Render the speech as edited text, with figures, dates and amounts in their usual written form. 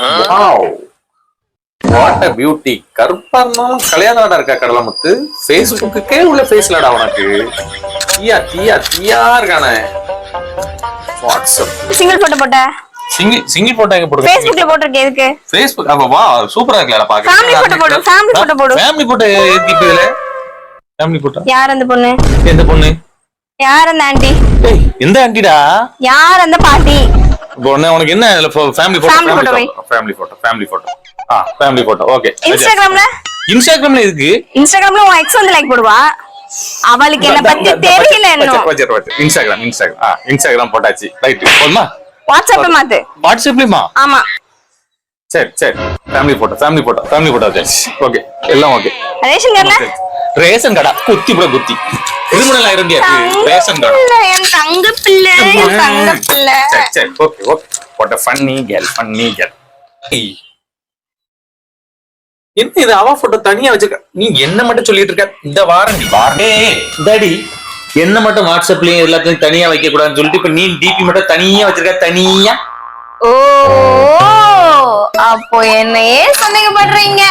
Wow what a beauty. கருப்பா இருந்தாலும் கல்யாணம் இருக்கா கடலமுத்து. ஃபேஸ்புக்கே உள்ள ஃபேஸ்லடா உனக்கு. தீயா தீயா தீயா இருக்கானே. வாட்ஸ்அப் சிங்கிள் போட்டோ போட்ட சிங்கிள் போட்டோ எங்க போடுங்க? ஃபேஸ்புக்ல போட்டுருக்கேன். எதுக்கு ஃபேஸ்புக்? அப்ப வா சூப்பரா இருக்குல பாக்க. ஃபேமிலி போட்டோ போடு. ஃபேமிலி போட்டோ போடு. ஃபேமிலி போட்டோ எதுக்கு இப்ப இதுல? ஃபேமிலி போட்டோ யார் அந்த பொண்ணு? எந்த பொண்ணு? யார் அந்த ஆண்டி? ஏய் எந்த ஆண்டிடா? யார் அந்த பாட்டி? பொண்ணு உனக்கு என்ன இதுல family photo? Family photo family photo. Family photo. Okay. இன்ஸ்டாகிராம்ல எதுக்கு? இன்ஸ்டாகிராம்ல உன் எக்ஸ் வந்து லைக் போடுவா. அவளுக்கு என்ன பத்தி தெரியல இன்னும். இன்ஸ்டாகிராம் போட்டாச்சு. ரைட். போதுமா? வாட்ஸ்அப்ல மாத்து. வாட்ஸ்அப்லயுமா? ஆமா. சரி சரி. Family photo okay. எல்லாம் ஓகே. ரேஷன் கார்டுல ரேஷன் கடை குத்தி கூட குத்தி திருமணம் ஆயிருந்தியா? ரேஷன் கடை என் தங்க பிள்ளை சரி சரி. Okay okay. What a funny girl. என்ன இது அவ போட்டோ தனியா வச்சிருக்க? நீ என்ன மட்டும் சொல்லிட்டு இருக்க? இந்த வாரம் நீ வாரே டேடி என்ன மட்டும் வாட்ஸ்அப்லயும் எல்லாத்தையும் தனியா வைக்க கூடாதுன்னு சொல்லிட்டு இப்ப நீ டிபி மட்டும் தனியா வச்சிருக்க. தனியா? ஓ அப்போ என்னையே சந்தேகப்படுறீங்க.